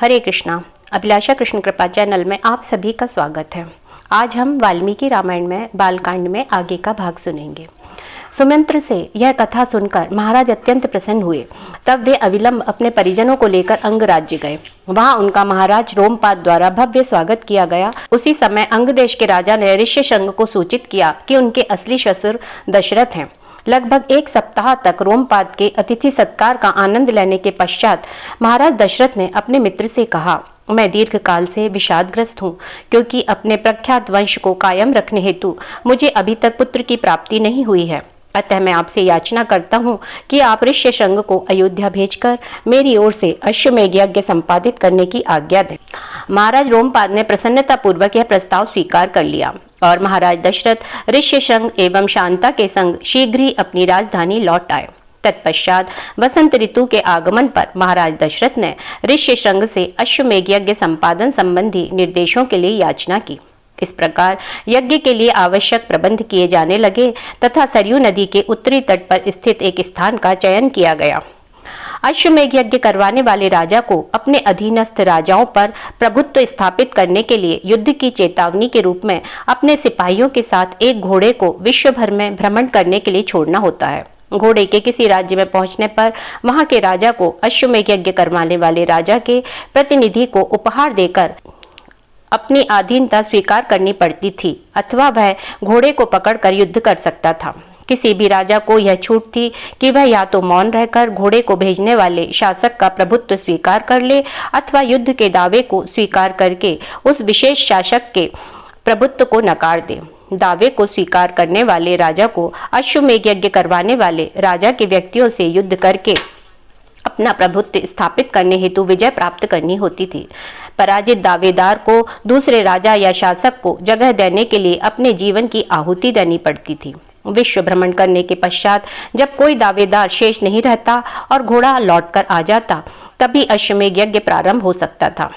हरे कृष्णा। अभिलाषा कृष्ण कृपा चैनल में आप सभी का स्वागत है। आज हम वाल्मीकि रामायण में बालकांड में आगे का भाग सुनेंगे। सुमंत्र से यह कथा सुनकर महाराज अत्यंत प्रसन्न हुए। तब वे अविलंब अपने परिजनों को लेकर अंग राज्य गए। वहां उनका महाराज रोमपाद द्वारा भव्य स्वागत किया गया। उसी समय अंग देश के राजा ने ऋष्यशृंग को सूचित किया कि उनके असली ससुर दशरथ हैं। लगभग एक सप्ताह तक रोमपाद के अतिथि सत्कार का आनंद लेने के पश्चात महाराज दशरथ ने अपने मित्र से कहा, मैं दीर्घ काल से विषादग्रस्त हूँ, क्योंकि अपने प्रख्यात वंश को कायम रखने हेतु मुझे अभी तक पुत्र की प्राप्ति नहीं हुई है। अतः मैं आपसे याचना करता हूँ कि आप ऋष्यशृंग को अयोध्या भेजकर मेरी ओर से अश्वमेध यज्ञ संपादित करने की आज्ञा दें। महाराज रोमपाद ने प्रसन्नता पूर्वक यह प्रस्ताव स्वीकार कर लिया और महाराज दशरथ ऋष्यशृंग एवं शांता के संग शीघ्र ही अपनी राजधानी लौट आए। तत्पश्चात वसंत ऋतु के आगमन पर महाराज दशरथ ने ऋष्यशृंग से अश्वमेध यज्ञ संपादन संबंधी निर्देशों के लिए याचना की। इस प्रकार यज्ञ के लिए आवश्यक प्रबंध किए जाने लगे तथा सरयू नदी के उत्तरी तट पर स्थित एक स्थान का चयन किया गया। अश्वमेध यज्ञ करवाने वाले राजा को अपने अधीनस्थ राजाओं पर प्रभुत्व स्थापित करने के लिए युद्ध की चेतावनी के रूप में अपने सिपाहियों के साथ एक घोड़े को विश्व भर में भ्रमण करने के लिए छोड़ना होता है। घोड़े के किसी राज्य में पहुंचने पर वहां के राजा को अश्वमेध यज्ञ करवाने वाले राजा के प्रतिनिधि को उपहार देकर अपनी अधीनता स्वीकार करनी पड़ती थी, अथवा वह घोड़े को पकड़कर युद्ध कर सकता था। किसी भी राजा को यह छूट थी कि वह या तो मौन रहकर घोड़े को भेजने वाले शासक का प्रभुत्व स्वीकार कर ले, अथवा युद्ध के दावे को स्वीकार करके उस विशेष शासक के प्रभुत्व को नकार दे। दावे को स्वीकार करने वाले राजा को अश्वमेध यज्ञ करवाने वाले राजा के व्यक्तियों से युद्ध करके अपना प्रभुत्व स्थापित करने हेतु विजय प्राप्त करनी होती थी। पराजित दावेदार को दूसरे राजा या शासक को जगह देने के लिए अपने जीवन की आहुति देनी पड़ती थी। विश्व भ्रमण करने के पश्चात जब कोई दावेदार शेष नहीं रहता और घोड़ा लौटकर आ जाता, तभी अश्वमेध यज्ञ प्रारंभ हो सकता था।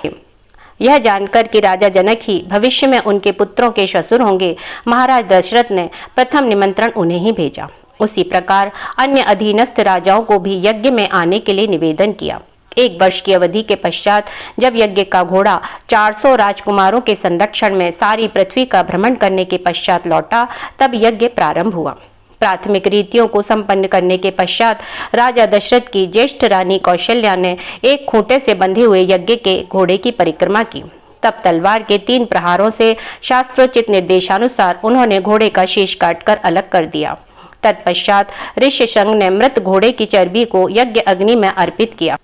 यह जानकर कि राजा जनक ही भविष्य में उनके पुत्रों के ससुर होंगे, महाराज दशरथ ने प्रथम निमंत्रण उन्हें ही भेजा। उसी प्रकार अन्य अधीनस्थ राजाओं को भी यज्ञ में आने के लिए निवेदन किया। एक वर्ष की अवधि के पश्चात जब यज्ञ का घोड़ा 400 राजकुमारों के संरक्षण में सारी पृथ्वी का भ्रमण करने के पश्चात लौटा, तब यज्ञ प्रारंभ हुआ। प्राथमिक रीतियों को संपन्न करने के पश्चात राजा दशरथ की ज्येष्ठ रानी कौशल्या ने एक खूंटे से बंधे हुए यज्ञ के घोड़े की परिक्रमा की। तब तलवार के 3 प्रहारों से शास्त्रोचित निर्देशानुसार उन्होंने घोड़े का शीश काटकर अलग कर दिया। तत्पश्चात ऋष्यशृंग ने मृत घोड़े की चर्बी को यज्ञ अग्नि में अर्पित किया।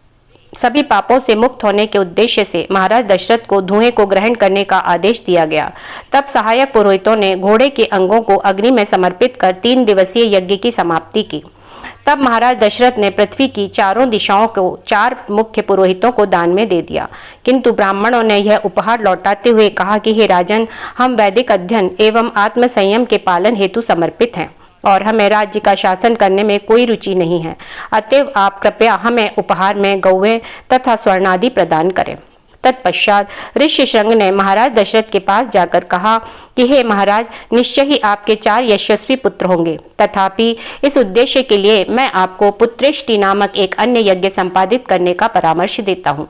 सभी पापों से मुक्त होने के उद्देश्य से महाराज दशरथ को धुएं को ग्रहण करने का आदेश दिया गया। तब सहायक पुरोहितों ने घोड़े के अंगों को अग्नि में समर्पित कर 3 दिवसीय यज्ञ की समाप्ति की। तब महाराज दशरथ ने पृथ्वी की चारों दिशाओं को 4 मुख्य पुरोहितों को दान में दे दिया। किंतु ब्राह्मणों ने यह उपहार लौटाते हुए कहा कि हे राजन, हम वैदिक अध्ययन एवं आत्म संयम के पालन हेतु समर्पित हैं और हमें राज्य का शासन करने में कोई रुचि नहीं है। अतएव आप कृपया हमें उपहार में गौवें तथा स्वर्ण आदि प्रदान करें। तत्पश्चात ऋष्यशृंग ने महाराज दशरथ के पास जाकर कहा कि हे महाराज, निश्चय ही आपके 4 यशस्वी पुत्र होंगे, तथापि इस उद्देश्य के लिए मैं आपको पुत्रेष्टि नामक एक अन्य यज्ञ संपादित करने का परामर्श देता हूँ।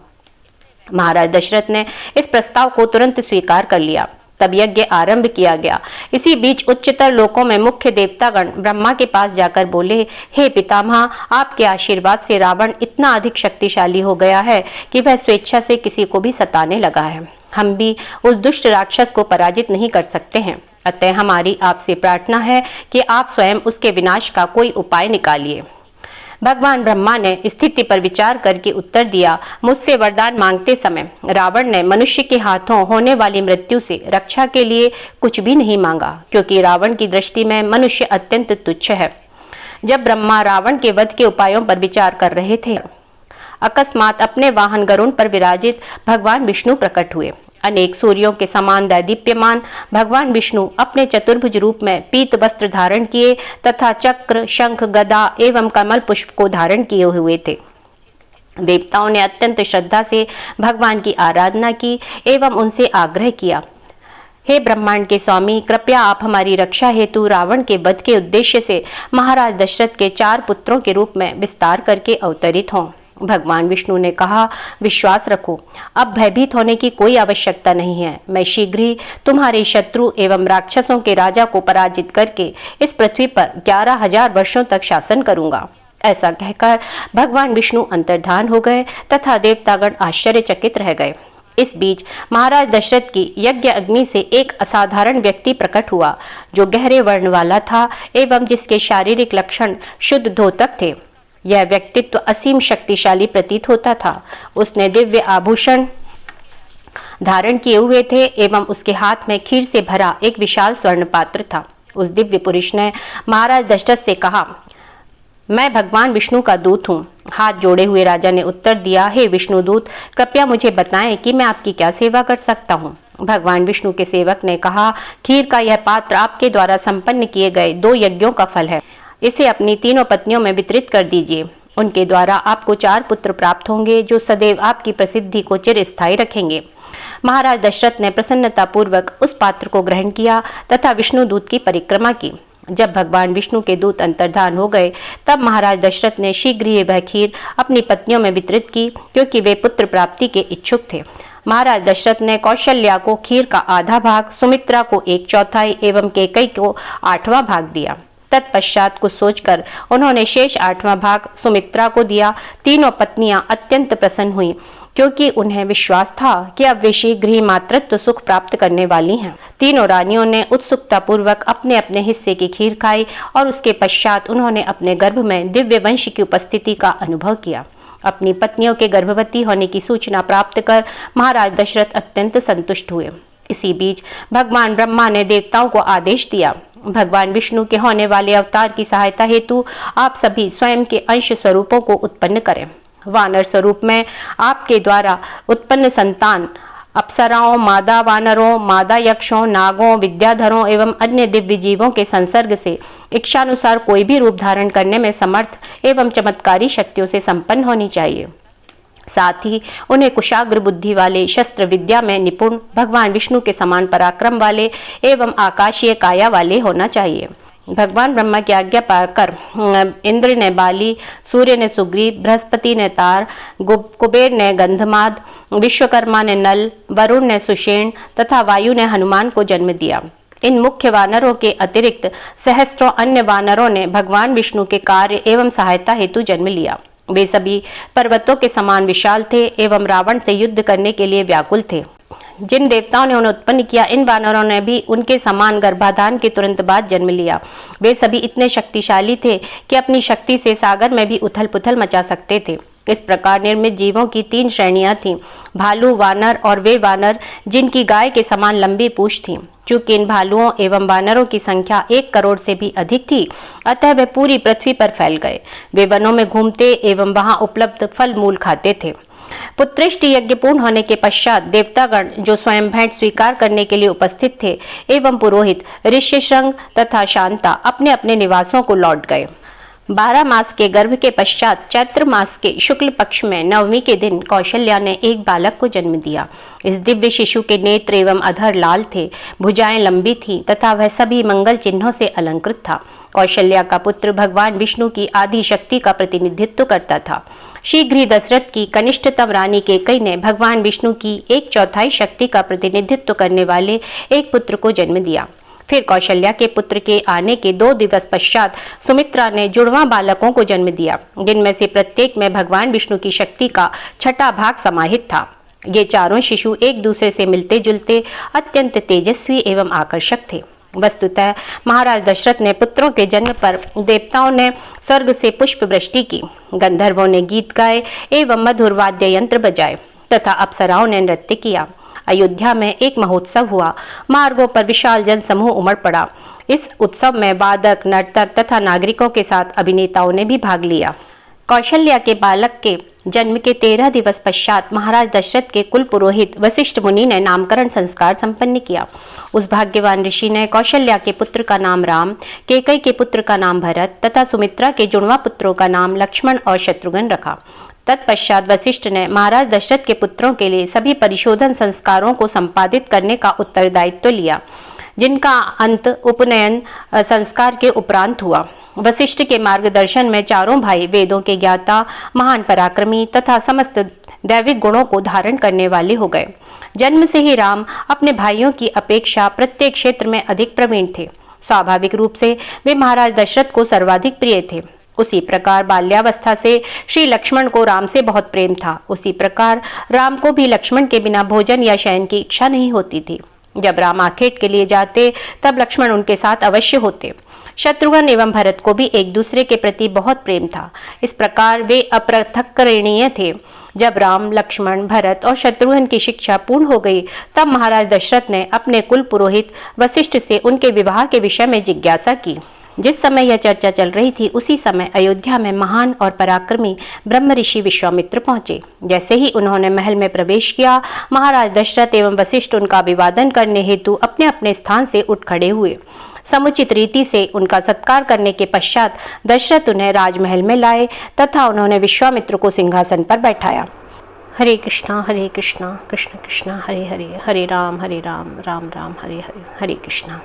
महाराज दशरथ ने इस प्रस्ताव को तुरंत स्वीकार कर लिया। तब यज्ञ आरंभ किया गया। इसी बीच उच्चतर लोकों में मुख्य देवतागण ब्रह्मा के पास जाकर बोले, हे पितामह, आपके आशीर्वाद से रावण इतना अधिक शक्तिशाली हो गया है कि वह स्वेच्छा से किसी को भी सताने लगा है। हम भी उस दुष्ट राक्षस को पराजित नहीं कर सकते हैं। अतः हमारी आपसे प्रार्थना है कि आप स्वयं उसके विनाश का कोई उपाय निकालिए। भगवान ब्रह्मा ने स्थिति पर विचार करके उत्तर दिया, मुझसे वरदान मांगते समय रावण ने मनुष्य के हाथों होने वाली मृत्यु से रक्षा के लिए कुछ भी नहीं मांगा, क्योंकि रावण की दृष्टि में मनुष्य अत्यंत तुच्छ है। जब ब्रह्मा रावण के वध के उपायों पर विचार कर रहे थे, अकस्मात अपने वाहन गरुड़ पर विराजित भगवान विष्णु प्रकट हुए। अनेक सूर्यों के समान दैदीप्यमान भगवान विष्णु अपने चतुर्भुज रूप में पीत वस्त्र धारण किए तथा चक्र, शंख, गदा एवं कमल पुष्प को धारण किए हुए थे। देवताओं ने अत्यंत श्रद्धा से भगवान की आराधना की एवं उनसे आग्रह किया, हे ब्रह्मांड के स्वामी, कृपया आप हमारी रक्षा हेतु रावण के वध के उद्देश्य से महाराज दशरथ के 4 पुत्रों के रूप में विस्तार करके अवतरित हों। भगवान विष्णु ने कहा, विश्वास रखो, अब भयभीत होने की कोई आवश्यकता नहीं है। मैं शीघ्र ही तुम्हारे शत्रु एवं राक्षसों के राजा को पराजित करके इस पृथ्वी पर 11,000 वर्षों तक शासन करूंगा। ऐसा कहकर भगवान विष्णु अंतर्धान हो गए तथा देवतागण आश्चर्यचकित रह गए। इस बीच महाराज दशरथ की यज्ञ अग्नि से एक असाधारण व्यक्ति प्रकट हुआ, जो गहरे वर्ण वाला था एवं जिसके शारीरिक लक्षण शुद्ध द्योतक थे। यह व्यक्तित्व असीम शक्तिशाली प्रतीत होता था। उसने दिव्य आभूषण धारण किए हुए थे एवं उसके हाथ में खीर से भरा एक विशाल स्वर्ण पात्र था। उस दिव्य पुरुष ने महाराज दशरथ से कहा, मैं भगवान विष्णु का दूत हूँ। हाथ जोड़े हुए राजा ने उत्तर दिया, हे विष्णुदूत, कृपया मुझे बताएं कि मैं आपकी क्या सेवा कर सकता हूँ। भगवान विष्णु के सेवक ने कहा, खीर का यह पात्र आपके द्वारा संपन्न किए गए 2 यज्ञों का फल है। इसे अपनी 3 पत्नियों में वितरित कर दीजिए। उनके द्वारा आपको 4 पुत्र प्राप्त होंगे, जो सदैव आपकी प्रसिद्धि को चिरस्थायी रखेंगे। महाराज दशरथ ने प्रसन्नतापूर्वक उस पात्र को ग्रहण किया तथा विष्णुदूत की परिक्रमा की। जब भगवान विष्णु के दूत अंतर्धान हो गए, तब महाराज दशरथ ने शीघ्र ही वह खीर अपनी पत्नियों में वितरित की, क्योंकि वे पुत्र प्राप्ति के इच्छुक थे। महाराज दशरथ ने कौशल्या को खीर का आधा भाग, सुमित्रा को 1/4 एवं कैकेयी को 8वां भाग दिया। तत्पश्चात कुछ सोचकर उन्होंने शेष 8वां भाग सुमित्रा को दिया। तीनों पत्नियां अत्यंत प्रसन्न हुईं, क्योंकि उन्हें विश्वास था कि अब वे शीघ्र ही मातृत्व सुख प्राप्त करने वाली हैं। तीनों रानियों ने उत्सुकता पूर्वक अपने अपने हिस्से की खीर खाई और उसके पश्चात उन्होंने अपने गर्भ में दिव्य वंश की उपस्थिति का अनुभव किया। अपनी पत्नियों के गर्भवती होने की सूचना प्राप्त कर महाराज दशरथ अत्यंत संतुष्ट हुए। इसी बीच भगवान ब्रह्मा ने देवताओं को आदेश दिया, भगवान विष्णु के होने वाले अवतार की सहायता हेतु आप सभी स्वयं के अंश स्वरूपों को उत्पन्न करें। वानर स्वरूप में आपके द्वारा उत्पन्न संतान अप्सराओं, मादा वानरों, मादा यक्षों, नागों, विद्याधरों एवं अन्य दिव्य जीवों के संसर्ग से इच्छानुसार कोई भी रूप धारण करने में समर्थ एवं चमत्कारी शक्तियों से संपन्न होनी चाहिए। साथ ही उन्हें कुशाग्र बुद्धि वाले, शस्त्र विद्या में निपुण, भगवान विष्णु के समान पराक्रम वाले एवं आकाशीय काया वाले होना चाहिए। भगवान ब्रह्मा की आज्ञा पाकर इंद्र ने बाली, सूर्य ने सुग्रीव, बृहस्पति ने तार, कुबेर ने गंधमाद, विश्वकर्मा ने नल, वरुण ने सुषेण तथा वायु ने हनुमान को जन्म दिया। इन मुख्य वानरों के अतिरिक्त सहस्त्रों अन्य वानरों ने भगवान विष्णु के कार्य एवं सहायता हेतु जन्म लिया। वे सभी पर्वतों के समान विशाल थे एवं रावण से युद्ध करने के लिए व्याकुल थे। जिन देवताओं ने उन्हें उत्पन्न किया, इन वानरों ने भी उनके समान गर्भाधान के तुरंत बाद जन्म लिया। वे सभी इतने शक्तिशाली थे कि अपनी शक्ति से सागर में भी उथल पुथल मचा सकते थे। इस प्रकार निर्मित जीवों की 3 श्रेणियां थीं, भालू, वानर और वे वानर जिनकी गाय के समान लंबी पूंछ थी। चूंकि इन भालुओं एवं वानरों की संख्या 1 करोड़ से भी अधिक थी, अतः वे पूरी पृथ्वी पर फैल गए। वे वनों में घूमते एवं वहां उपलब्ध फल मूल खाते थे। पुत्रेष्टि यज्ञ पूर्ण होने के पश्चात देवतागण, जो स्वयं भेंट स्वीकार करने के लिए उपस्थित थे, एवं पुरोहित ऋष्यशृंग तथा शांता अपने अपने निवासों को लौट गए। 12 मास के गर्भ के पश्चात चैत्र मास के शुक्ल पक्ष में 9वीं के दिन कौशल्या ने एक बालक को जन्म दिया। इस दिव्य शिशु के नेत्र एवं अधर लाल थे, भुजाएं लंबी थीं तथा वह सभी मंगल चिन्हों से अलंकृत था। कौशल्या का पुत्र भगवान विष्णु की आदि शक्ति का प्रतिनिधित्व करता था। शीघ्र ही दशरथ की कनिष्ठतम रानी कैकेयी ने भगवान विष्णु की 1/4 शक्ति का प्रतिनिधित्व करने वाले एक पुत्र को जन्म दिया। फिर कौशल्या के पुत्र के आने के 2 दिवस पश्चात सुमित्रा ने जुड़वां बालकों को जन्म दिया, जिनमें से प्रत्येक में भगवान विष्णु की शक्ति का 6ठा भाग समाहित था। ये चारों शिशु एक दूसरे से मिलते जुलते अत्यंत तेजस्वी एवं आकर्षक थे। वस्तुतः महाराज दशरथ ने पुत्रों के जन्म पर देवताओं ने स्वर्ग से पुष्प वृष्टि की, गंधर्वों ने गीत गाए एवं मधुर वाद्य यंत्र बजाए तथा अप्सराओं ने नृत्य किया। अयोध्या में एक महोत्सव हुआ। मार्गों पर विशाल जन समूह उमड़ पड़ा। इस उत्सव में वादक, नर्तक तथा नागरिकों के साथ अभिनेताओं ने भी भाग लिया। कौशल्या के बालक के जन्म के 13 दिवस पश्चात महाराज दशरथ के कुल पुरोहित वशिष्ठ मुनि ने नामकरण संस्कार संपन्न किया। उस भाग्यवान ऋषि ने कौशल्या के पुत्र का नाम राम, कैकेयी के पुत्र का नाम भरत तथा सुमित्रा के जुड़वा पुत्रों का नाम लक्ष्मण और शत्रुघ्न रखा। तत्पश्चात वशिष्ठ ने महाराज दशरथ के पुत्रों के लिए सभी परिशोधन संस्कारों को संपादित करने का उत्तरदायित्व लिया, जिनका अंत उपनयन संस्कार के उपरांत हुआ। वशिष्ठ के मार्गदर्शन में चारों भाई वेदों के ज्ञाता, महान पराक्रमी तथा समस्त दैविक गुणों को धारण करने वाले हो गए। जन्म से ही राम अपने भाइयों की अपेक्षा प्रत्येक क्षेत्र में अधिक प्रवीण थे। स्वाभाविक रूप से वे महाराज दशरथ को सर्वाधिक प्रिय थे। उसी प्रकार बाल्यावस्था से श्री लक्ष्मण को राम से बहुत प्रेम था। उसी प्रकार राम को भी लक्ष्मण के बिना भोजन या शयन की इच्छा नहीं होती थी। जब राम आखेट के लिए जाते तब लक्ष्मण उनके साथ अवश्य होते। शत्रुघ्न एवं भरत को भी एक दूसरे के प्रति बहुत प्रेम था। इस प्रकार वे अपृथक्करणीय थे। जब राम, लक्ष्मण, भरत और शत्रुघ्न की शिक्षा पूर्ण हो गई तब महाराज दशरथ ने अपने कुल पुरोहित वशिष्ठ से उनके विवाह के विषय में जिज्ञासा की। जिस समय यह चर्चा चल रही थी उसी समय अयोध्या में महान और पराक्रमी ब्रह्म ऋषि विश्वामित्र पहुंचे। जैसे ही उन्होंने महल में प्रवेश किया, महाराज दशरथ एवं वशिष्ठ उनका अभिवादन करने हेतु अपने अपने स्थान से उठ खड़े हुए। समुचित रीति से उनका सत्कार करने के पश्चात दशरथ उन्हें राजमहल में लाए तथा उन्होंने विश्वामित्र को सिंहासन पर बैठाया। हरे कृष्णा कृष्ण कृष्ण हरे हरे, हरे राम राम राम हरे हरे, हरे कृष्णा।